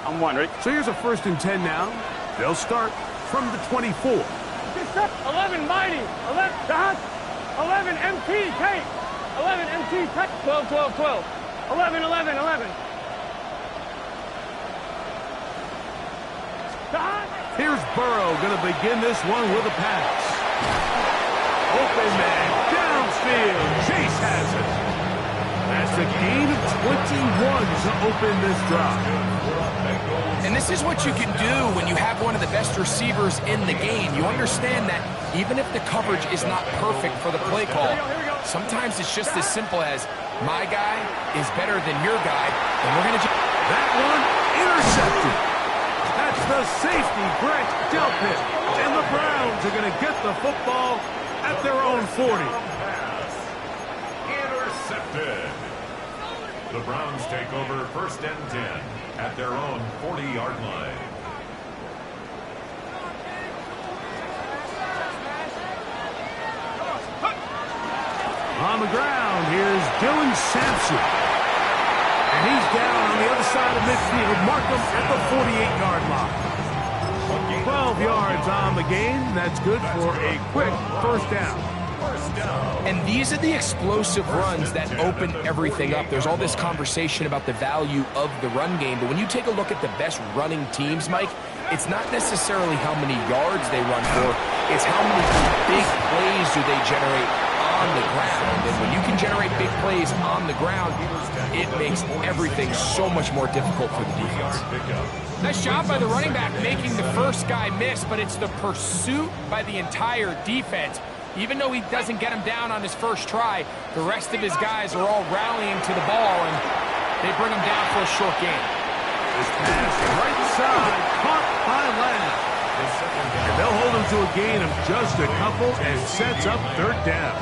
I'm one, ready? So here's a 1st and 10 now. They'll start from the 24. 11 Mighty. 11 Dot. 11 MT Kate. 11 MT Kate. 12, 12, 12. 11, 11, 11. Dot. Here's Burrow going to begin this one with a pass. Open man, downfield. Chase has it. That's a gain of 21 to open this drive. And this is what you can do when you have one of the best receivers in the game. You understand that even if the coverage is not perfect for the play call, sometimes it's just as simple as my guy is better than your guy, and we're going to... That one intercepted. That's the safety, Grant Delpit. And the Browns are going to get the football at their own 40. Intercepted. The Browns take over 1st and 10 at their own 40-yard line. On the ground, here's Dylan Sampson. And he's down on the other side of midfield. Markham at the 48-yard line. 12 yards on the game. That's good for a quick 1st down. And these are the explosive runs that open everything up. There's all this conversation about the value of the run game, but when you take a look at the best running teams, Mike, it's not necessarily how many yards they run for, it's how many big plays do they generate on the ground. And when you can generate big plays on the ground, it makes everything so much more difficult for the defense. Nice job by the running back making the first guy miss, but it's the pursuit by the entire defense. Even though he doesn't get him down on his first try, the rest of his guys are all rallying to the ball, and they bring him down for a short gain. This pass right side, caught by Lamb. And they'll hold him to a gain of just a couple and sets up 3rd down.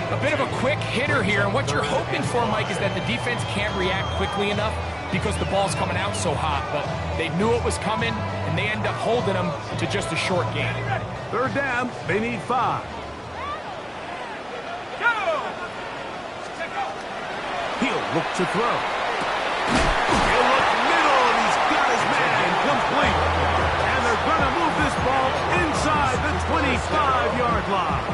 A bit of a quick hitter here, and what you're hoping for, Mike, is that the defense can't react quickly enough because the ball's coming out so hot, but they knew it was coming, and they end up holding them to just a short gain. 3rd down, they need 5. He'll look to throw. He'll look middle, and he's got his man complete. And they're going to move this ball inside the 25-yard line.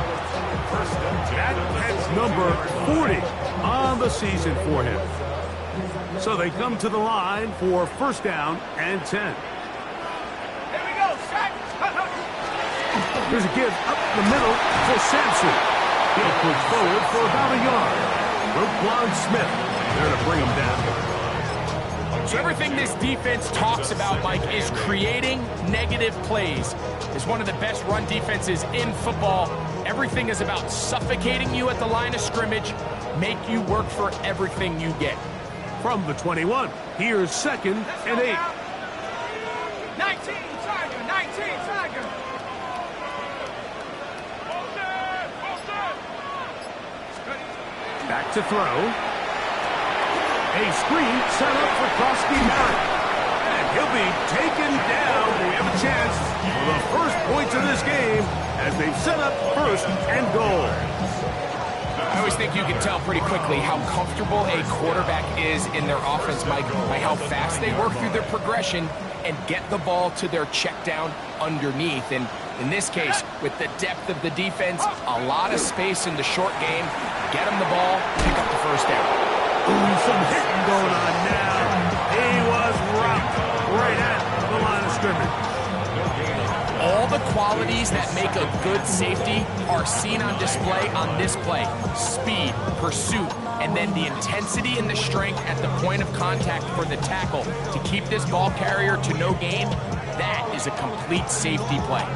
That's number 40 on the season for him. So they come to the line for 1st down and 10. Here we go. Here's a give up the middle for Sampson. He'll push forward for about a yard. Roquan Smith there to bring him down. So everything this defense talks about, Mike, is creating negative plays. It's one of the best run defenses in football. Everything is about suffocating you at the line of scrimmage, make you work for everything you get. From the 21, here's 2nd and 8. 19 Tiger, 19 Tiger. Back to throw. A screen set up for Krosky Merritt. And he'll be taken down. We have a chance for the first points of this game as they set up 1st and goal. I always think you can tell pretty quickly how comfortable a quarterback is in their offense, Mike, by how fast they work through their progression and get the ball to their check down underneath. And in this case, with the depth of the defense, a lot of space in the short game, get them the ball, pick up the 1st down. Ooh, some hitting going on now. He was rocked right at the line of scrimmage. All the qualities that make a good safety are seen on display on this play. Speed, pursuit, and then the intensity and the strength at the point of contact for the tackle to keep this ball carrier to no gain. That is a complete safety play.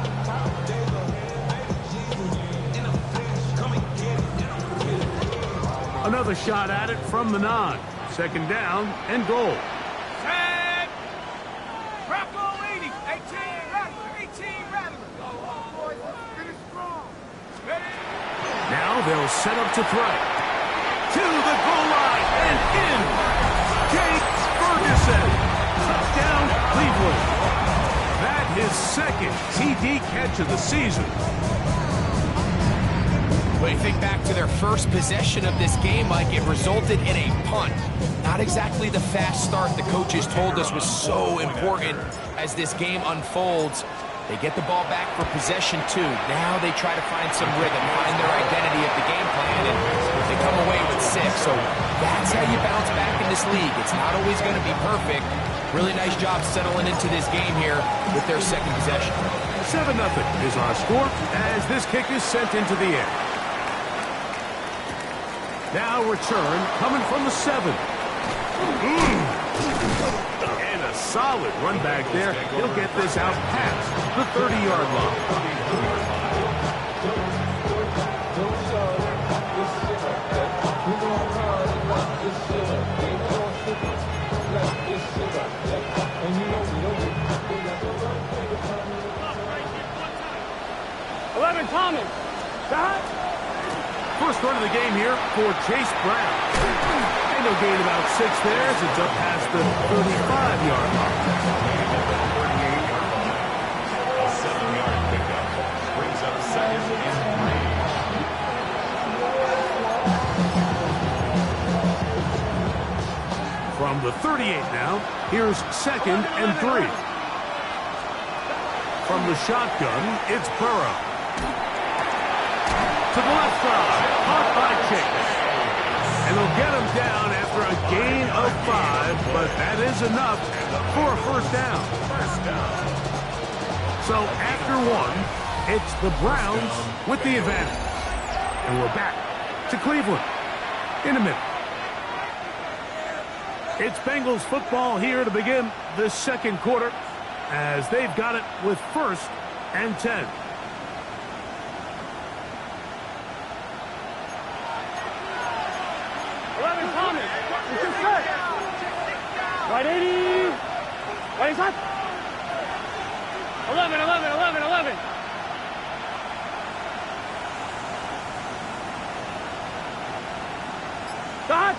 Another shot at it from the 9. 2nd down and goal. Set. Rocco 80. 18 Rattler. 18 Rattler. Go on, boys. Finish strong. Ready? Now they'll set up to throw. To the goal line and in. Jake Ferguson. Touchdown, Cleveland. That his 2nd TD catch of the season. Well, you think back to their first possession of this game, Mike, it resulted in a punt. Not exactly the fast start the coaches told us was so important as this game unfolds. They get the ball back for possession 2. Now they try to find some rhythm, find their identity of the game plan, and they come away with 6. So that's how you bounce back in this league. It's not always going to be perfect. Really nice job settling into this game here with their second possession. 7-0 is our score as this kick is sent into the air. Now return coming from the 7. And a solid run back there. He'll get this out past the 30-yard line. Thomas. First run of the game here for Chase Brown. And he'll gain about 6 there as it's up past the 35-yard line. A 7-yard pickup brings up 2nd and 3. From the 38 now, here's 2nd and 3. From the shotgun, it's Burrow. To the left side, caught by Chase. And they'll get him down after a gain of 5, but that is enough for a first down. So after 1, it's the Browns with the advantage. And we're back to Cleveland in a minute. It's Bengals football here to begin the second quarter as they've got it with 1st and 10. Right 80. Right side. 11. Start.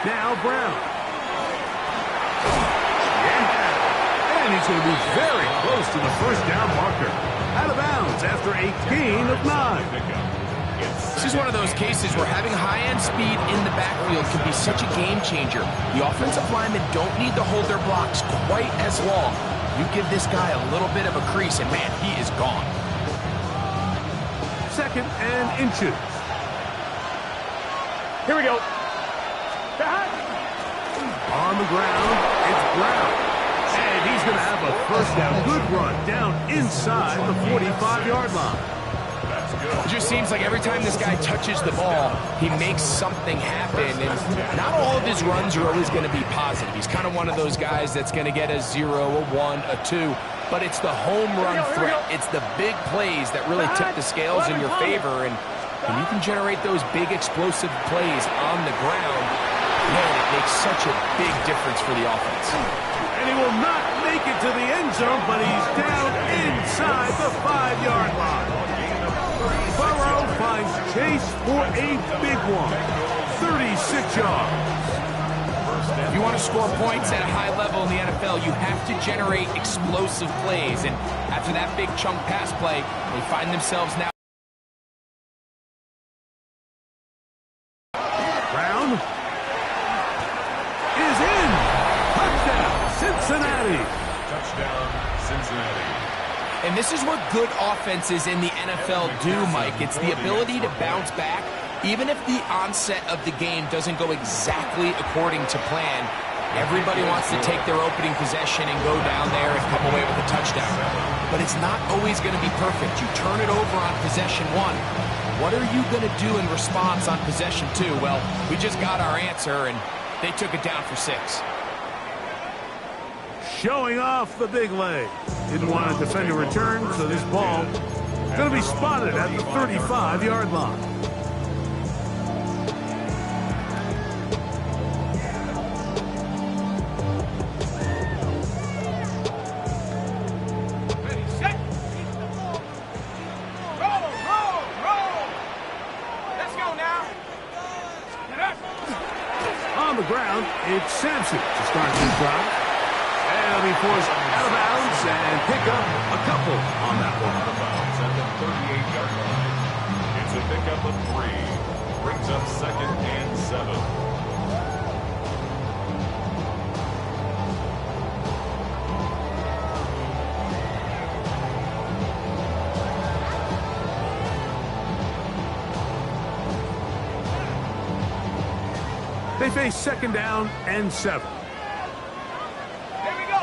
Now Brown. And he's going to be very close to the first down marker. Out of bounds after a gain of 9. This is one of those cases where having high-end speed in the backfield can be such a game changer. The offensive linemen don't need to hold their blocks quite as long. You give this guy a little bit of a crease, and man, he is gone. 2nd and inches. Here we go. On the ground, it's Brown. And he's going to have a first down. Good run down inside the 45-yard line. It just seems like every time this guy touches the ball, he makes something happen. And not all of his runs are always going to be positive. He's kind of one of those guys that's going to get a 0, a 1, a 2. But it's the home run threat. It's the big plays that really tip the scales in your favor. And when you can generate those big explosive plays on the ground, man, it makes such a big difference for the offense. And he will not make it to the end zone, but he's down inside the 5-yard line. Burrow finds Chase for a big one. 36 yards. If you want to score points at a high level in the NFL, you have to generate explosive plays. And after that big chunk pass play, they find themselves now. Brown is in. Touchdown, Cincinnati. Touchdown, Cincinnati. And this is what good offenses in the NFL do, Mike. It's the ability to bounce back, even if the onset of the game doesn't go exactly according to plan. Everybody wants to take their opening possession and go down there and come away with a touchdown. But it's not always going to be perfect. You turn it over on possession 1. What are you going to do in response on possession 2? Well, we just got our answer, and they took it down for 6. Showing off the big leg. Didn't want to defend a return, so this ball is going to be spotted at the 35-yard line. On the ground, it's Sampson to start this drive. And he'll be forced out out of bounds and pick up a couple on that one. Out of bounds at the 38-yard line. It's a pickup of 3. Brings up 2nd and 7. They face 2nd down and 7. Here we go.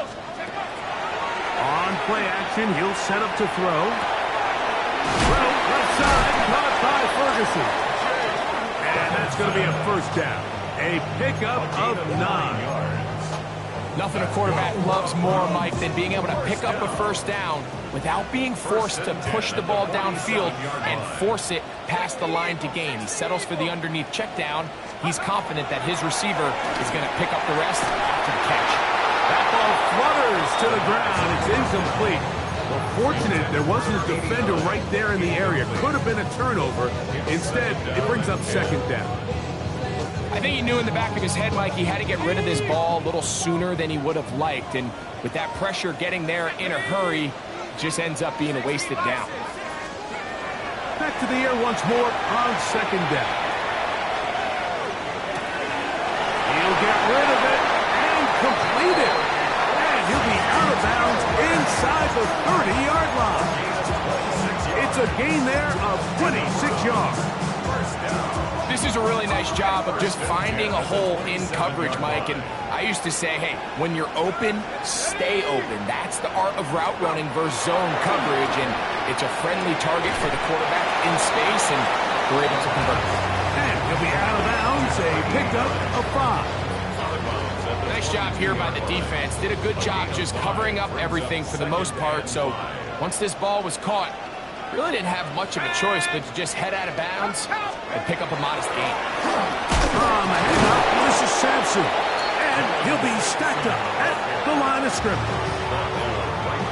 On play action, he'll set up to throw. Throw left side, caught by Ferguson. And that's going to be a 1st down. A pickup of 9. Nothing a quarterback loves more, Mike, than being able to pick up a 1st down without being forced to push the ball downfield and force it past the line to gain. He settles for the underneath check down. He's confident that his receiver is going to pick up the rest after the catch. That ball flutters to the ground. It's incomplete. Well, fortunate there wasn't a defender right there in the area. Could have been a turnover. Instead, it brings up 2nd down. I think he knew in the back of his head, Mike, he had to get rid of this ball a little sooner than he would have liked. And with that pressure getting there in a hurry, it just ends up being a wasted down. Back to the air once more on 2nd down. He'll get rid of it and complete it. And he'll be out of bounds inside the 30-yard line. It's a gain there of 26 yards. This is a really nice job of just finding a hole in coverage, Mike. And I used to say, hey, when you're open, stay open. That's the art of route running versus zone coverage. And it's a friendly target for the quarterback in space, and we're able to convert. And he'll be out of bounds, a pickup of 5. Nice job here by the defense. Did a good job just covering up everything for the most part. So once this ball was caught, really didn't have much of a choice but to just head out of bounds and pick up a modest gain. From a handoff, this is Sampson. And he'll be stacked up at the line of scrimmage.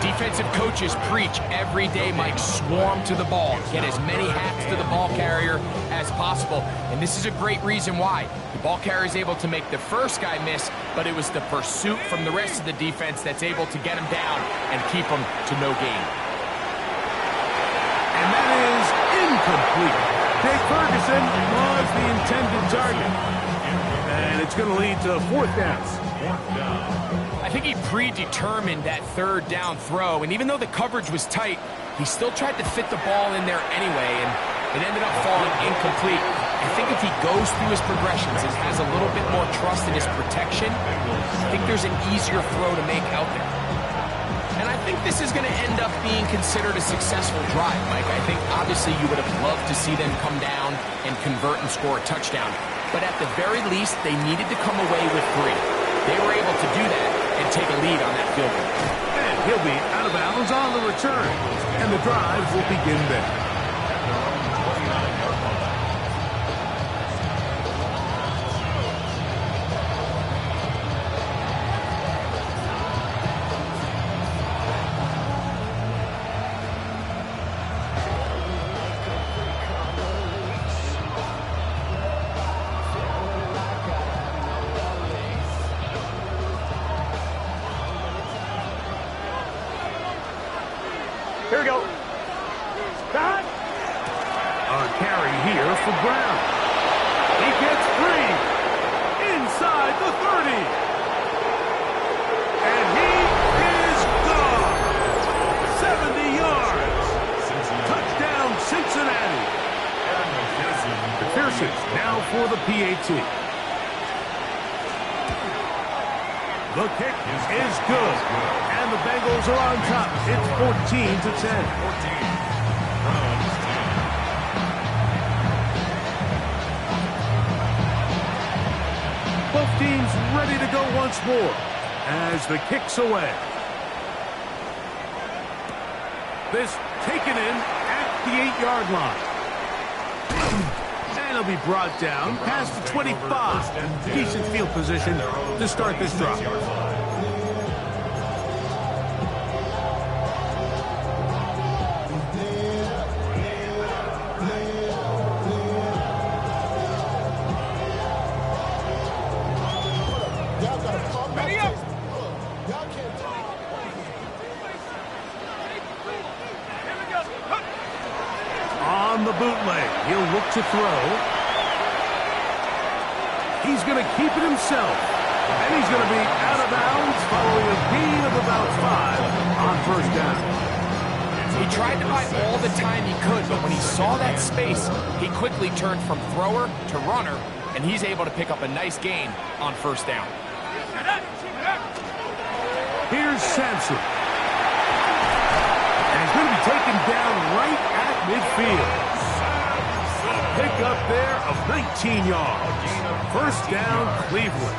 Defensive coaches preach every day, Mike, swarm to the ball. Get as many hats to the ball carrier as possible. And this is a great reason why. The ball carrier is able to make the first guy miss, but it was the pursuit from the rest of the defense that's able to get him down and keep him to no gain. And that is incomplete. Jake Ferguson was the intended target. And it's going to lead to 4th down. I think he predetermined that 3rd down throw, and even though the coverage was tight, he still tried to fit the ball in there anyway, and it ended up falling incomplete. I think if he goes through his progressions and has a little bit more trust in his protection, I think there's an easier throw to make out there. And I think this is going to end up being considered a successful drive, Mike. I think obviously you would have loved to see them come down and convert and score a touchdown. But at the very least, they needed to come away with 3. They were able to do that and take a lead on that field goal. And he'll be out of bounds on the return. And the drive will begin there. Here we go. Cut. A carry here for Brown. He gets free inside the 30. And he is gone. 70 yards. Touchdown, Cincinnati. McPherson now for the PAT. The kick is good. And the Bengals are on top. It's 14-10. Both teams ready to go once more as the kick's away. This taken in at the 8-yard line. And he'll be brought down past the 25. Decent field position to start this drive. the bootleg. He'll look to throw. He's going to keep it himself. And he's going to be out of bounds following a gain of about 5 on first down. He tried to buy all the time he could, but when he saw that space, he quickly turned from thrower to runner, and he's able to pick up a nice gain on first down. Here's Sampson. And he's going to be taken down right at midfield. Pick up there of 19 yards. First down, Cleveland.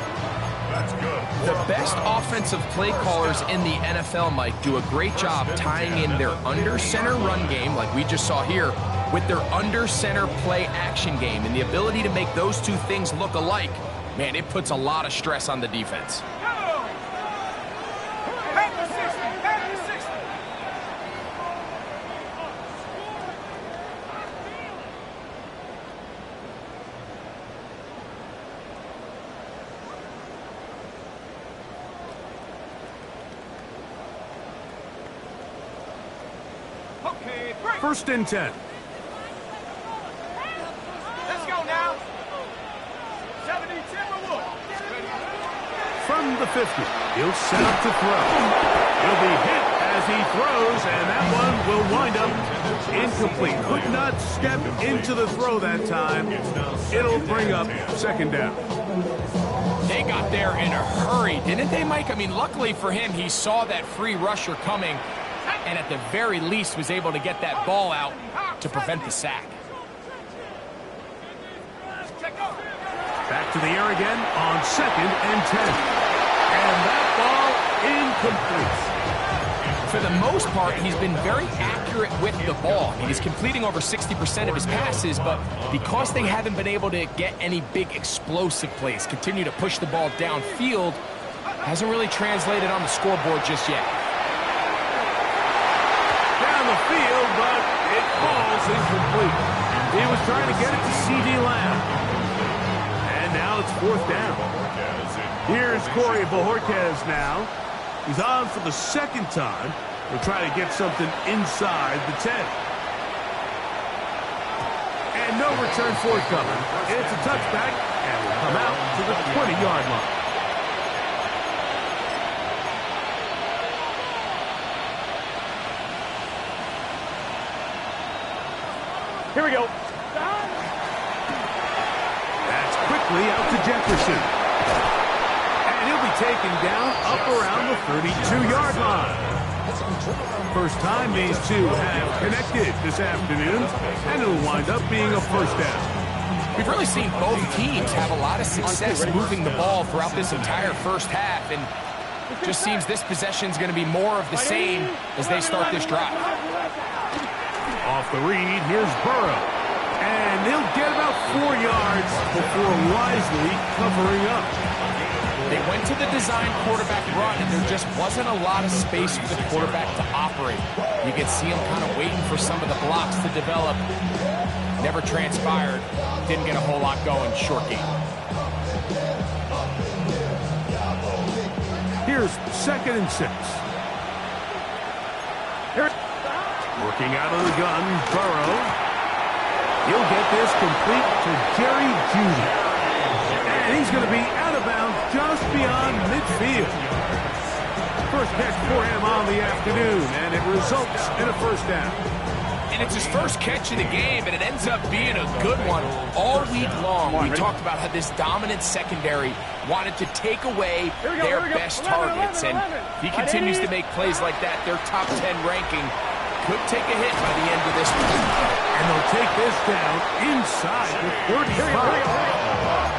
That's good. The best offensive play callers in the NFL, Mike, do a great job tying in their under-center run game, like we just saw here, with their under-center play action game. And the ability to make those two things look alike, man, it puts a lot of stress on the defense. First and 10. Let's go now. 70 Timberwolves. From the 50, he'll set up to throw. He'll be hit as he throws, and that one will wind up incomplete. Could not step into the throw that time. It'll bring up second down. They got there in a hurry, didn't they, Mike? I mean, luckily for him, he saw that free rusher coming, and at the very least was able to get that ball out to prevent the sack. Back to the air again on second and 10. And that ball incomplete. For the most part, he's been very accurate with the ball. He's completing over 60% of his passes, but because they haven't been able to get any big explosive plays, continue to push the ball downfield, hasn't really translated on the scoreboard just yet. Down the field, but it falls incomplete. He was trying to get it to C.D. Lamb. And now it's fourth down. Here's Corey Bojorquez now. He's on for the second time. We'll try to get something inside the 10. And no return forthcoming. It's a touchback, and will come out to the 20-yard line. Here we go. That's quickly out to Jefferson. And he'll be taken down up around the 32-yard line. First time these two have connected this afternoon, and it'll wind up being a first down. We've really seen both teams have a lot of success moving the ball throughout this entire first half, and it just seems this possession is going to be more of the same as they start this drive. Off the read, here's Burrow. And he'll get about 4 yards before wisely covering up. They went to the design quarterback run, and there just wasn't a lot of space for the quarterback to operate. You could see him kind of waiting for some of the blocks to develop. Never transpired. Didn't get a whole lot going. Short game. Here's second and 6. Working out of the gun, Burrow. He'll get this complete to Jerry Jeudy. And he's going to be out of bounds just beyond midfield. First catch for him on the afternoon, and it results in a first down. And it's his first catch of the game, and it ends up being a good one. All week long, we talked about how this dominant secondary wanted to take away their best targets. And if he continues to make plays like that, their top 10 ranking could take a hit by the end of this one. And they'll take this down inside the 35.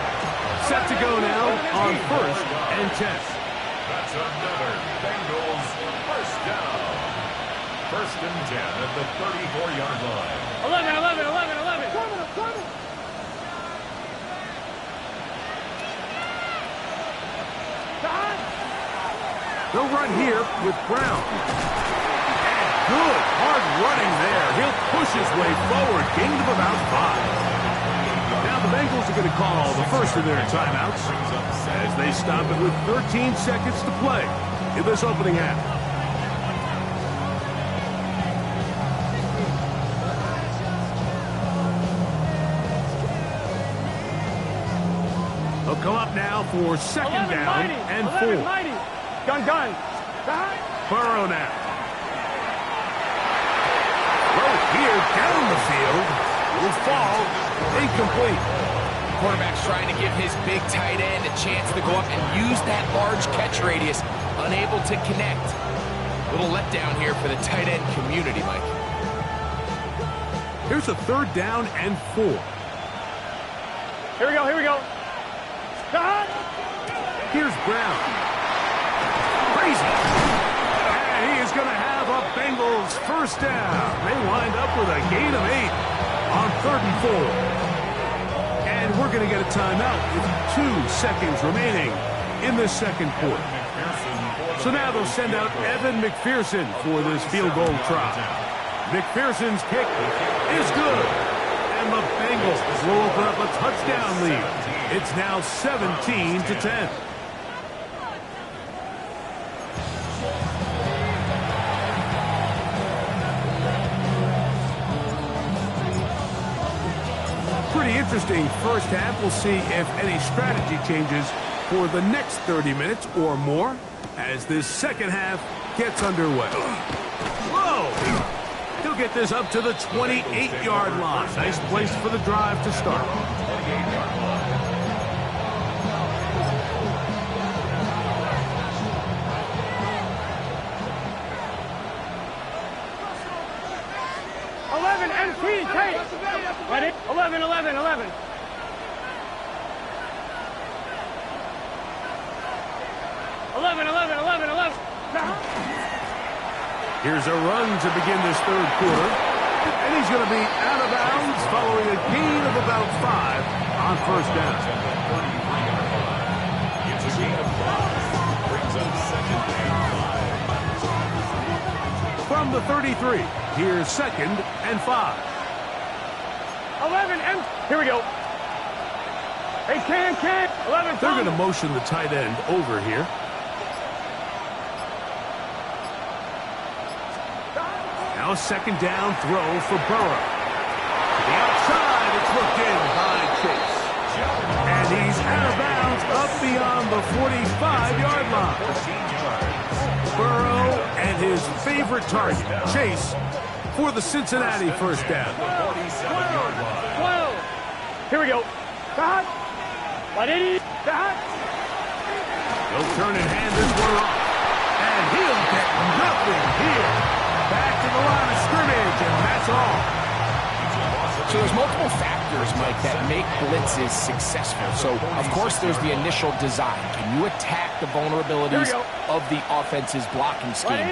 Set to go now on first and 10. That's another Bengals first down. First and 10 at the 34-yard line. 11. They'll run here with Brown. Good, hard running there. He'll push his way forward. Gain of about 5. Now the Bengals are going to call the first of their timeouts as they stop it with 13 seconds to play in this opening half. They'll come up now for second 11 down mighty. and 11 4. mighty. Gun, gun. Burrow now. Throw here down the field. Will fall incomplete. Quarterback's trying to give his big tight end a chance to go up and use that large catch radius. Unable to connect. Little letdown here for the tight end community, Mike. Here's a third down and 4. Here we go, here we go. Here's Brown. Crazy. And he is going to have a Bengals first down. They wind up with a gain of 8 on 3rd and 4. And we're going to get a timeout with 2 seconds remaining in the second quarter. So now they'll send out Evan McPherson for this field goal try. McPherson's kick is good. And the Bengals will open up a touchdown lead. It's now 17-10. Pretty interesting first half. We'll see if any strategy changes for the next 30 minutes or more as this second half gets underway. Whoa! He'll get this up to the 28-yard line. Nice place for the drive to start. NT, take. Ready? 11, 11, 11. Here's a run to begin this third quarter. And he's going to be out of bounds following a gain of about 5 on first down. It's a gain of 5. Brings up second and 5. From the 33, here's second and 5. 11, and here we go. Hey, can. 11, They're going to motion the tight end over here. Now second down throw for Burrow. To the outside, it's looked in by Chase. And he's out of bounds up beyond the 45-yard line. Burrow and his favorite target, Chase, for the Cincinnati first down. 12. Here we go. He'll turn and hand this one off. And he'll get nothing here. Back to the line of scrimmage, and that's all. So there's multiple factors, Mike, that make blitzes successful. So, of course, there's the initial design. Can you attack the vulnerabilities of the offense's blocking scheme?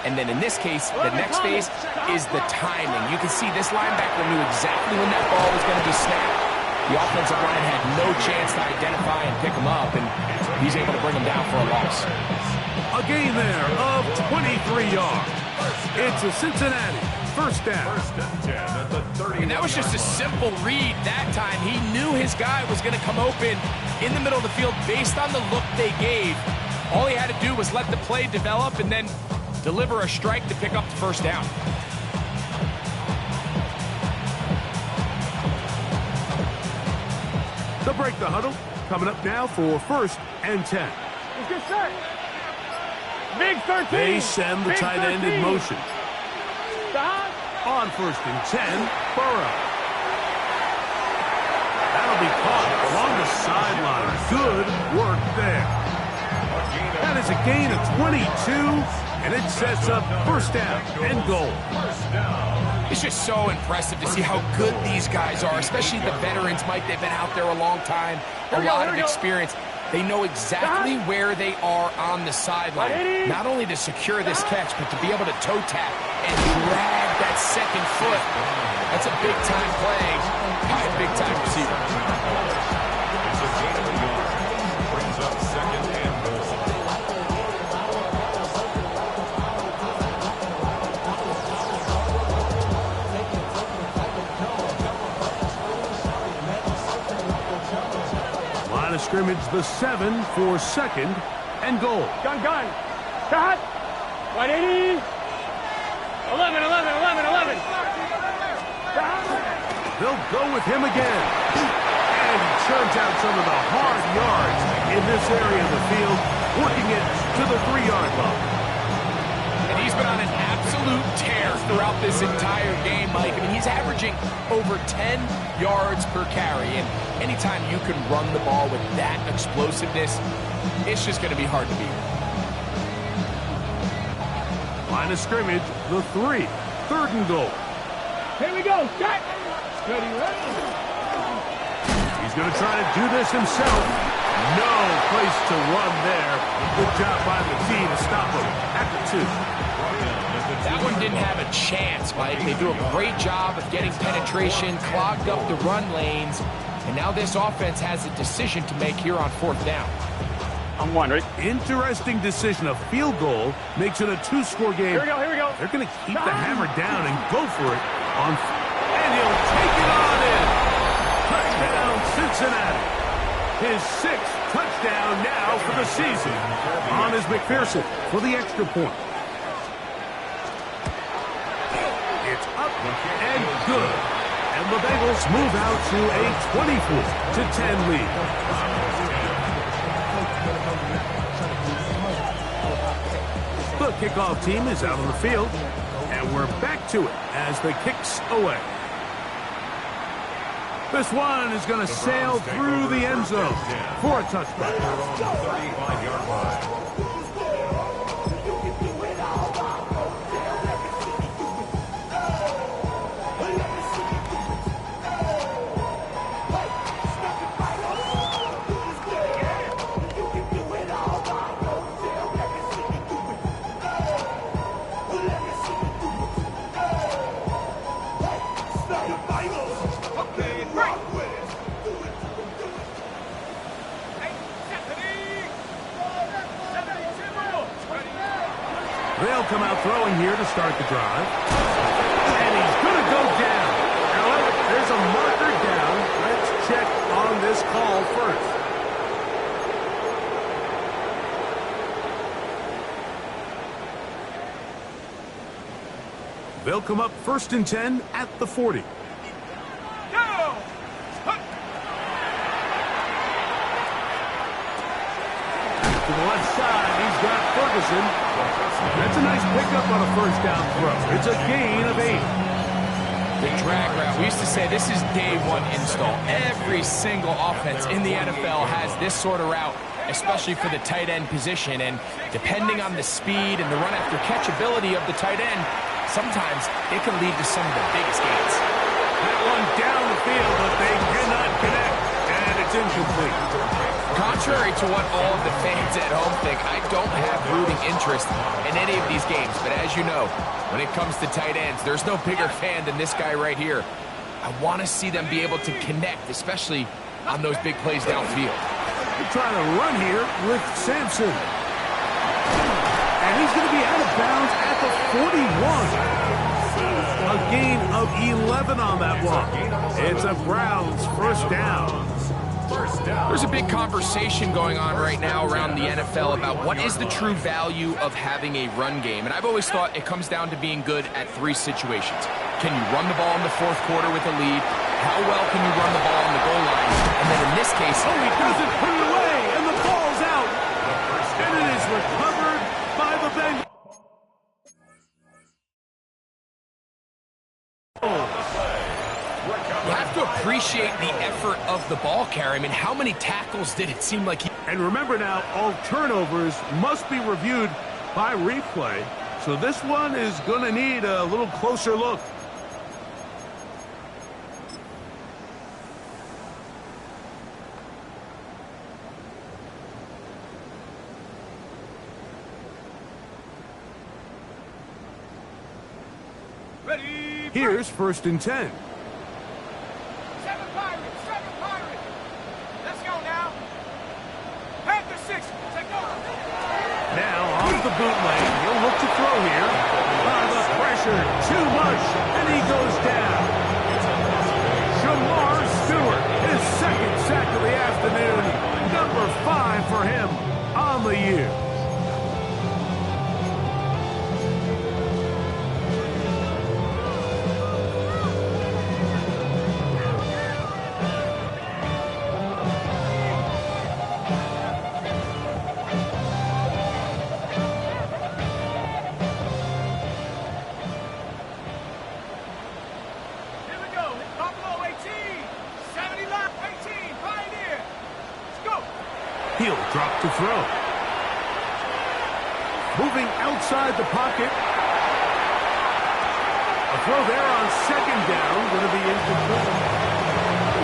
And then in this case, the next phase is the timing. You can see this linebacker knew exactly when that ball was going to be snapped. The offensive line had no chance to identify and pick him up, and he's able to bring him down for a loss. A gain there of 23 yards. It's a Cincinnati first down. And that was just a simple read that time. He knew his guy was going to come open in the middle of the field based on the look they gave. All he had to do was let the play develop and then deliver a strike to pick up the first down. They'll break the huddle. Coming up now for first and 10. Let's get set. Big 13. They send the tight end in motion. On first and 10, Burrow. That'll be caught along the sideline. Good work there. That is a gain of 22, and it sets up first down and goal. It's just so impressive to see how good these guys are, especially the veterans, Mike. They've been out there a long time, a lot of experience. They know exactly where they are on the sideline, not only to secure this catch, but to be able to toe tap and drag that second foot. That's a big-time play by a big-time receiver. It's a gain of a yard. Brings up second and goal. Line of scrimmage, the 7 for second and goal. Gun. Cut. 180. 11. They'll go with him again. And he churns out some of the hard yards in this area of the field, working it to the 3-yard line. And he's been on an absolute tear throughout this entire game, Mike. I mean, he's averaging over 10 yards per carry. And anytime you can run the ball with that explosiveness, it's just going to be hard to beat. Line of scrimmage, the 3. 3rd and goal. Here we go. Set. Steady, ready. He's going to try to do this himself. No place to run there. Good job by the team to stop him at the 2. That one didn't have a chance, Mike. They do a great job of getting penetration, clogged up the run lanes, and now this offense has a decision to make here on 4th down. I'm one, ready? Interesting decision. A field goal makes it a 2-score game. Here we go, here we go. They're going to keep the hammer down and go for it. And he'll take it on in. Touchdown, Cincinnati. His 6th touchdown now for the season. On is McPherson for the extra point. It's up and good. And the Bengals move out to a 24-10 lead. The kickoff team is out on the field, and we're back to it as the kick's away. This one is going to sail through the end zone for a touchdown. 35-yard line. They'll come out throwing here to start the drive. And he's going to go down. However, there's a marker down. Let's check on this call first. They'll come up 1st and 10 at the 40. To the left side, he's got Ferguson. That's a nice pickup on a 1st down throw. It's a gain of 8. The drag route. We used to say this is day 1 install. Every single offense in the NFL has this sort of route, especially for the tight end position. And depending on the speed and the run after catch ability of the tight end, sometimes it can lead to some of the biggest gains. That one down the field, but they cannot connect. And it's incomplete. Contrary to what all of the fans at home think, I don't have rooting interest in any of these games. But as you know, when it comes to tight ends, there's no bigger fan than this guy right here. I want to see them be able to connect, especially on those big plays downfield. They're trying to run here with Sampson. And he's going to be out of bounds at the 41. A gain of 11 on that one. It's a Browns 1st down. There's a big conversation going on right now around the NFL about what is the true value of having a run game. And I've always thought it comes down to being good at 3 situations. Can you run the ball in the 4th quarter with a lead? How well can you run the ball on the goal line? And then in this case... Oh, he doesn't put it away, and the ball's out. And it is recovered by the Bengals. You have to appreciate the effort of the ball carrier. I mean, how many tackles did it seem like he... And remember now, all turnovers must be reviewed by replay. So this one is going to need a little closer look. Here's 1st and 10. Now off the boot lane, he'll look to throw here. The pressure, too much, and he goes down. Shamar Stewart, his 2nd sack of the afternoon. Number 5 for him on the year. He'll drop to throw. Moving outside the pocket. A throw there on second down, going to be incomplete.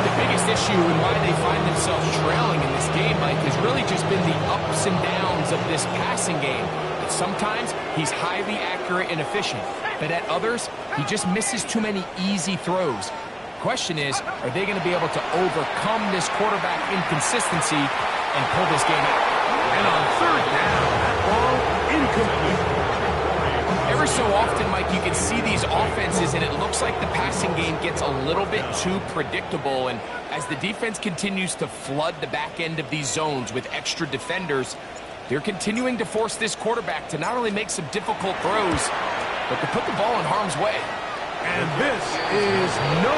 The biggest issue and why they find themselves trailing in this game, Mike, has really just been the ups and downs of this passing game. And sometimes he's highly accurate and efficient, but at others, he just misses too many easy throws. Question is, are they going to be able to overcome this quarterback inconsistency and pull this game out? And on third down, that ball incomplete. Every so often, Mike, you can see these offenses, and it looks like the passing game gets a little bit too predictable. And as the defense continues to flood the back end of these zones with extra defenders, they're continuing to force this quarterback to not only make some difficult throws, but to put the ball in harm's way. And this is no